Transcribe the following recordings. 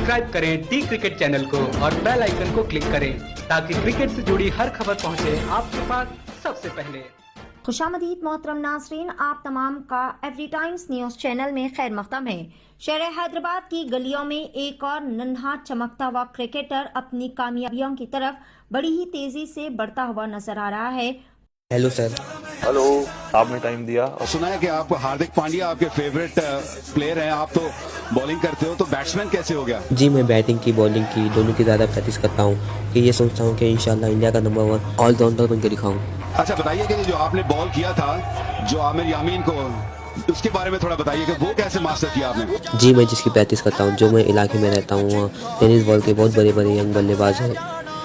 Subscribe करें T cricket channel को और बेल आइकन को क्लिक करें ताकि क्रिकेट से जुड़ी हर खबर पहुंचे आपके पास सबसे पहले। खुशामदीद मोहतरम नाज़रीन, आप तमाम का एवरी टाइम्स न्यूज़ चैनल में खैर मक़दम है। शहर हैदराबाद की गलियों में एक और नन्हा चमकता हुआ क्रिकेटर अपनी कामयाबियों की तरफ बड़ी ही तेजी से बढ़ता हुआ नजर आ रहा है। Hello sir. हेलो, आपने टाइम दिया और सुना है कि आप हार्दिक पांड्या आपके फेवरेट प्लेयर हैं, आप तो बॉलिंग करते हो, तो बैट्समैन कैसे हो गया? जी, मैं बैटिंग की बॉलिंग की दोनों की ज़्यादा प्रैक्टिस करता हूँ कि ये सोचता हूँ कि इंशाल्लाह इंडिया का नंबर 1 ऑलराउंडर बनकर दिखाऊँ। अच्छा बताइए कि जो आपने बॉल किया था जो आमिर यामीन को, उसके बारे में थोड़ा बताइए कि वो कैसे मास्टर किया आपने? जी, मैं जिसकी प्रैक्टिस करता हूँ, जो मैं इलाके में रहता हूँ, वहाँ टेनिस बॉल के बहुत बड़े बड़े यंग बल्लेबाज हैं,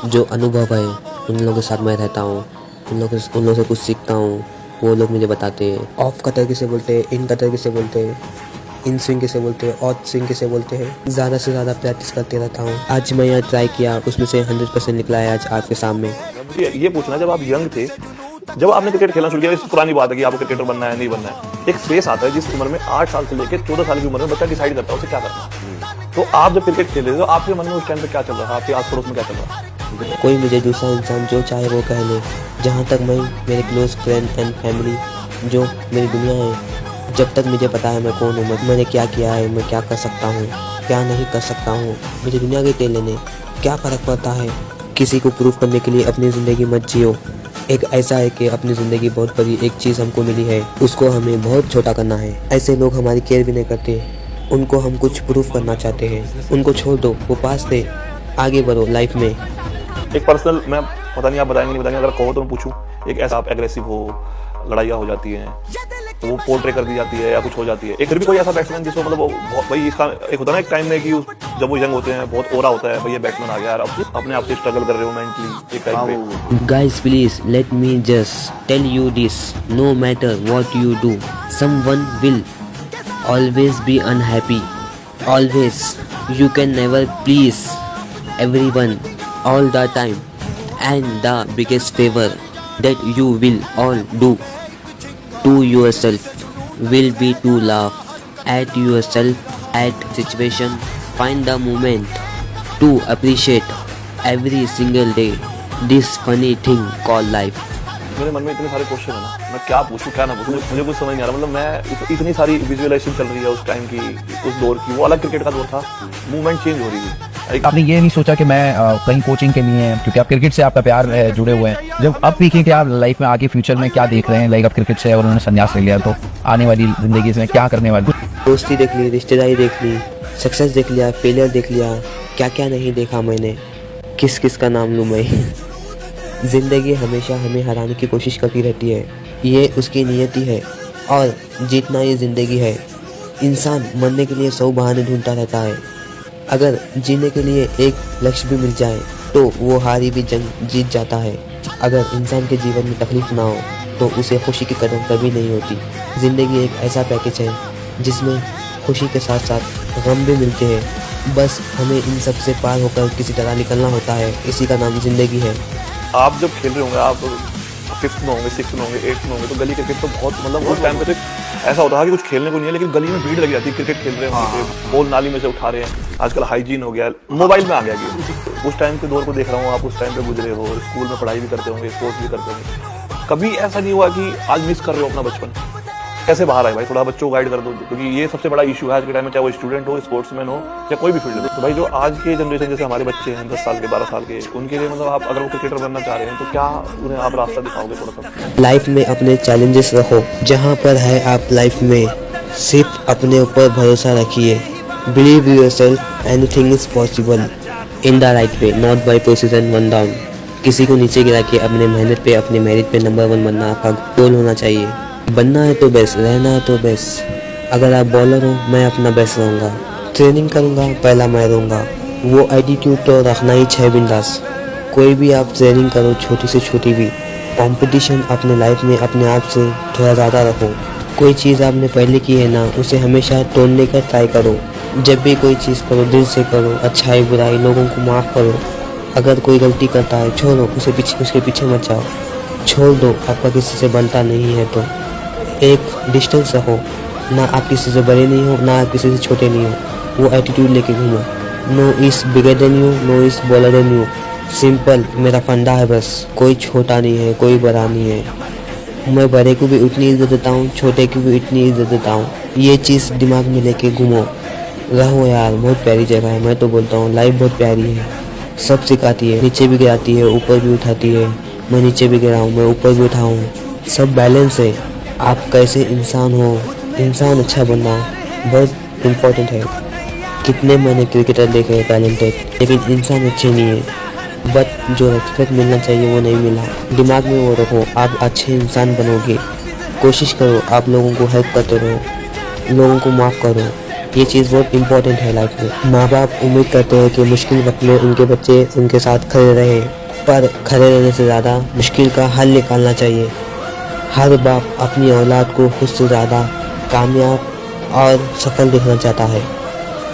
जो अनुभव है उन लोगों के साथ मैं रहता हूँ, उन लोगों से कुछ सीखता हूँ। वो लोग मुझे बताते हैं ऑफ कटर किसे बोलते हैं, इन कटर किसे बोलते हैं, इन स्विंग किसे बोलते हैं, आउट स्विंग किसे बोलते हैं। ज़्यादा से ज़्यादा प्रैक्टिस करते रहता हूँ। आज मैं यहाँ ट्राई किया, उसमें से 100% निकला है आज आपके सामने। मुझे ये पूछना, जब आप यंग थे, जब आपने क्रिकेट खेलना शुरू किया, इस पुरानी बात है कि आपको क्रिकेटर बनना है नहीं बनना है, एक फेस आता है जिस उम्र में 8 साल से लेकर 14 साल की उम्र में बच्चा डिसाइड करता है उसे क्या करना है। तो आप जब क्रिकेट खेल रहे थे तो आपके मन में उस टाइम पे क्या चल रहा था, आपके आस पड़ोस में क्या चल रहा था? कोई मुझे दूसरा इंसान जो चाहे वो कह ले, जहाँ तक मैं मेरे क्लोज फ्रेंड एंड फैमिली जो मेरी दुनिया है, जब तक मुझे पता है मैं कौन हूँ, मैंने क्या किया है, मैं क्या कर सकता हूँ, क्या नहीं कर सकता हूँ, मुझे दुनिया के तेल लेने क्या फ़र्क पड़ता है। किसी को प्रूफ करने के लिए अपनी ज़िंदगी मत जियो। एक ऐसा है कि अपनी ज़िंदगी बहुत बड़ी एक चीज़ हमको मिली है, उसको हमें बहुत छोटा करना है। ऐसे लोग हमारी केयर भी नहीं करते, उनको हम कुछ प्रूफ करना चाहते हैं, उनको छोड़ दो, वो पास थे, आगे बढ़ो लाइफ में। एक पर्सनल, मैं पता नहीं आप बताएंगे नहीं बताएंगे, अगर कहो तो मैं पूछूं, एक ऐसा आप एग्रेसिव हो, लड़ाइयाँ हो जाती हैं, वो पोर्ट्रे कर दी जाती है या कुछ हो जाती है, एक फिर भी कोई ऐसा बैट्समैन जिसको मतलब भाई इसका एक होता है ना एक टाइम में कि जब वो यंग होते हैं बहुत ओरा होता है, भाई ये बैट्समैन आ गया यार, अपने आप से स्ट्रगल कर रहे हो मेंटली एक टाइम पे। Guys, please let me just tell you this: no matter what you do, someone will always be unhappy. Always, you can never please everyone all the time, and the biggest favor that you will all do to yourself will be to laugh at yourself at situation. Find the moment to appreciate every single day this funny thing called life. मेरे मन में इतने सारे question है ना, मैं क्या पूछूं क्या ना पूछूं, मुझे कुछ समझ नहीं आ रहा। मतलब मैं इतनी सारी विजुअलाइजेशन चल रही है उस टाइम की, उस दौर की, वो अलग क्रिकेट का दौर था, मूवमेंट चेंज हो रही थी। आपने ये नहीं सोचा कि मैं कहीं कोचिंग के लिए, क्योंकि आप क्रिकेट से आपका प्यार जुड़े हुए हैं, जब अब देखें कि आप लाइफ में आगे फ्यूचर में क्या देख रहे हैं, लाइक आप क्रिकेट से और उन्होंने संन्यास ले लिया, तो आने वाली जिंदगी में क्या करने वाले? दोस्ती देख ली, रिश्तेदारी देख ली, सक्सेस देख लिया, फेलियर देख लिया, क्या क्या नहीं देखा मैंने, किस किस का नाम लूँ मैं। ज़िंदगी हमेशा हमें हराने की कोशिश करती रहती है, ये उसकी नियति है, और जीतना ये ज़िंदगी है। इंसान मरने के लिए 100 बहाने ढूंढता रहता है, अगर जीने के लिए एक लक्ष्य भी मिल जाए तो वो हारी भी जंग जीत जाता है। अगर इंसान के जीवन में तकलीफ ना हो तो उसे खुशी की कदर कभी नहीं होती। ज़िंदगी एक ऐसा पैकेज है जिसमें खुशी के साथ साथ गम भी मिलते हैं, बस हमें इन सब से पार होकर किसी तरह निकलना होता है, इसी का नाम ज़िंदगी है। आप जब खेल रहे होंगे, आप 5th में होंगे, 6th में होंगे, 8th में होंगे, तो गली क्रिकेट तो बहुत मतलब उस टाइम पे तो ऐसा होता था कि कुछ खेलने को नहीं है, लेकिन गली में भीड़ लगी जाती है, क्रिकेट खेल रहे होंगे, बॉल नाली में से उठा रहे हैं। आजकल हाइजीन हो गया, मोबाइल में आ गया गेम। उस टाइम के दौर को देख रहा हूँ, आप उस टाइम पे गुजरे हो, स्कूल में पढ़ाई भी करते होंगे, स्पोर्ट्स भी करते होंगे, कभी ऐसा नहीं हुआ कि आज मिस कर रहे हो अपना बचपन? कैसे बाहर आए भाई, थोड़ा बच्चों को गाइड कर दो, क्योंकि ये सबसे बड़ा इशू है आज के टाइम में, चाहे वो स्टूडेंट हो, स्पोर्ट्समैन हो या कोई भी फील्ड हो। तो भाई जो आज के जनरेशन जैसे हमारे बच्चे हैं 10 साल के, 12 साल के, उनके लिए मतलब आप अगर वो क्रिकेटर बनना चाह रहे हैं तो क्या उन्हें आप रास्ता दिखाओगे थोड़ा सा? लाइफ में अपने चैलेंजेस रखो, जहाँ पर है आप लाइफ में सिर्फ अपने ऊपर भरोसा रखिए। Believe yourself, anything is possible in the right way, not by position one down. किसी को नीचे गिरा के अपने मेहनत पे, अपने मेरिट पे नंबर 1 बनना आपका गोल होना चाहिए। बनना है तो बेस्ट, रहना है तो बेस्ट। अगर आप बॉलर हो, मैं अपना बेस्ट रहूँगा, ट्रेनिंग करूँगा, पहला मैं रहूँगा। वो एटीट्यूड तो रखना ही है बिंदास। कोई भी आप ट्रेनिंग करो, छोटी से छोटी भी, कंपटीशन अपने लाइफ में अपने आप से थोड़ा ज़्यादा रखो। कोई चीज़ आपने पहले की है ना, उसे हमेशा तोड़ने का ट्राई करो। जब भी कोई चीज़ करो दिल से करो, अच्छाई बुराई लोगों को माफ़ करो। अगर कोई गलती करता है छोड़ो, उसके पीछे मत जाओ, छोड़ दो। आपका किसी से बनता नहीं है तो एक डिस्टेंस रखो, ना आप किसी से बड़े नहीं हो, ना आप किसी से छोटे नहीं हो। वो एटीट्यूड लेके घूमो। No is bigger than you, no is bolder than you. Simple मेरा फंडा है बस, कोई छोटा नहीं है, कोई बड़ा नहीं है। मैं बड़े को भी उतनी इज्जत देता हूँ, छोटे को भी उतनी इज्जत देता हूँ। ये चीज़ दिमाग में लेके घूमो, रहो यार। बहुत प्यारी जगह है, मैं तो बोलता हूँ लाइफ बहुत प्यारी है। सब सिखाती है, नीचे भी गिराती है, ऊपर भी उठाती है। मैं नीचे भी गिरा हूँ, मैं ऊपर भी उठा हूँ। सब बैलेंस है। आप कैसे इंसान हो, इंसान अच्छा बनना बहुत इम्पोर्टेंट है। कितने मैंने क्रिकेटर देखे हैं टैलेंटेड, लेकिन इंसान अच्छे नहीं है। बट जो रेस्पेक्ट मिलना चाहिए वो नहीं मिला। दिमाग में वो रखो, आप अच्छे इंसान बनोगे। कोशिश करो, आप लोगों को हेल्प करते रहो, लोगों को माफ़ करो। ये चीज़ बहुत इम्पोर्टेंट है लाइफ में। माँ बाप उम्मीद करते हैं कि मुश्किल वक्त में उनके बच्चे उनके साथ खड़े रहें, पर खड़े रहने से ज़्यादा मुश्किल का हल निकालना चाहिए। हर बाप अपनी औलाद को खुद से ज़्यादा कामयाब और सफल देखना चाहता है।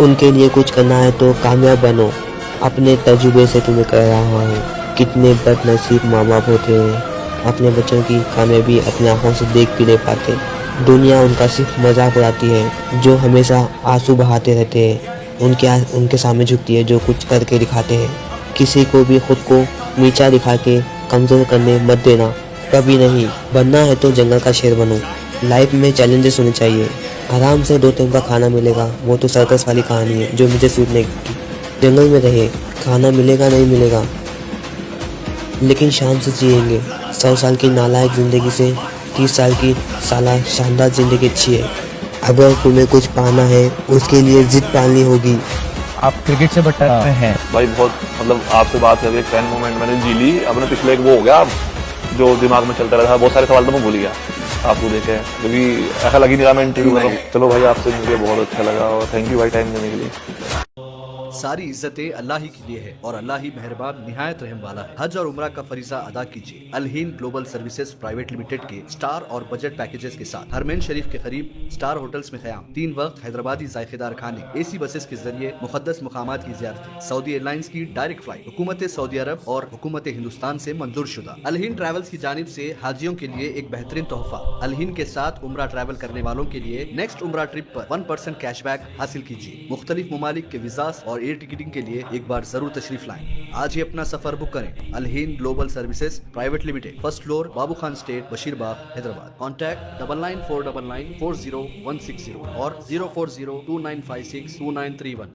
उनके लिए कुछ करना है तो कामयाब बनो। अपने तजुर्बे से तुम्हें कह रहा हूँ, कितने बदनसीब माँ बाप होते हैं, अपने बच्चों की कामयाबी अपने आँखों से देख भी नहीं पाते। दुनिया उनका सिर्फ मजाक उड़ाती है। जो हमेशा आंसू बहाते रहते हैं उनके सामने झुकती है, जो कुछ करके दिखाते हैं। किसी को भी खुद को नीचा दिखा के कमज़ोर करने मत देना, कभी नहीं। बनना है तो जंगल का शेर बनो। लाइफ में चैलेंजेस होने चाहिए। आराम से 2 टाइम का खाना मिलेगा, वो तो सर्कस वाली कहानी है जो मुझे सूट नहीं करती। जंगल में रहे, खाना मिलेगा नहीं मिलेगा, लेकिन शान से जिएंगे। 100 साल की नालायक ज़िंदगी से 30 साल की साला शानदार ज़िंदगी अच्छी है। अगर तुम्हें कुछ पाना है उसके लिए जिद पालनी होगी। आप क्रिकेट से बट हैं। भाई बहुत मतलब आपसे बात करके एक फैन मोमेंट मैंने जी ली। अपने पिछले एक वो हो गया जो दिमाग में चलता रहा, बहुत सारे सवाल तो मैं भूल गया आपको देखे, क्योंकि ऐसा लगी नहीं रहा मैं इंटरव्यू कर रहा हूँ। चलो भाई आपसे मुझे बहुत अच्छा लगा और थैंक यू भाई टाइम देने के लिए। सारी इज्जतें अल्लाह ही के लिए है और अल्लाह ही मेहरबान निहायत रहम वाला है। हज और उम्रा का फरीजा अदा कीजिए अलहीन ग्लोबल सर्विसेज प्राइवेट लिमिटेड के स्टार और बजट पैकेजेस के साथ। हरमैन शरीफ के करीब स्टार होटल्स में क़याम, 3 वक्त हैदराबादी जायकेदार खाने, एसी बसेस के जरिए मुकद्दस मुकामात की ज़ियारत, सऊदी एयरलाइंस की डायरेक्ट फ्लाइट, हुकूमत सऊदी अरब और हुकूमत हिंदुस्तान से मंजूर शुदा। अलहीन ट्रैवल्स की जानिब से हाजियों के लिए एक बेहतरीन तोहफा। अलहीन के साथ उम्रा ट्रैवल करने वालों के लिए नेक्स्ट उम्रा ट्रिप पर 1% कैशबैक हासिल कीजिए। मुख्तलिफ ममालिक के वीज़ास और एयर टिकटिंग के लिए एक बार जरूर तशरीफ लाएं। आज ही अपना सफर बुक करें। Alheen global services private limited, 1st floor, Babu Khan estate, Basheerbagh, Hyderabad. Contact 9949940160 और 040295629131।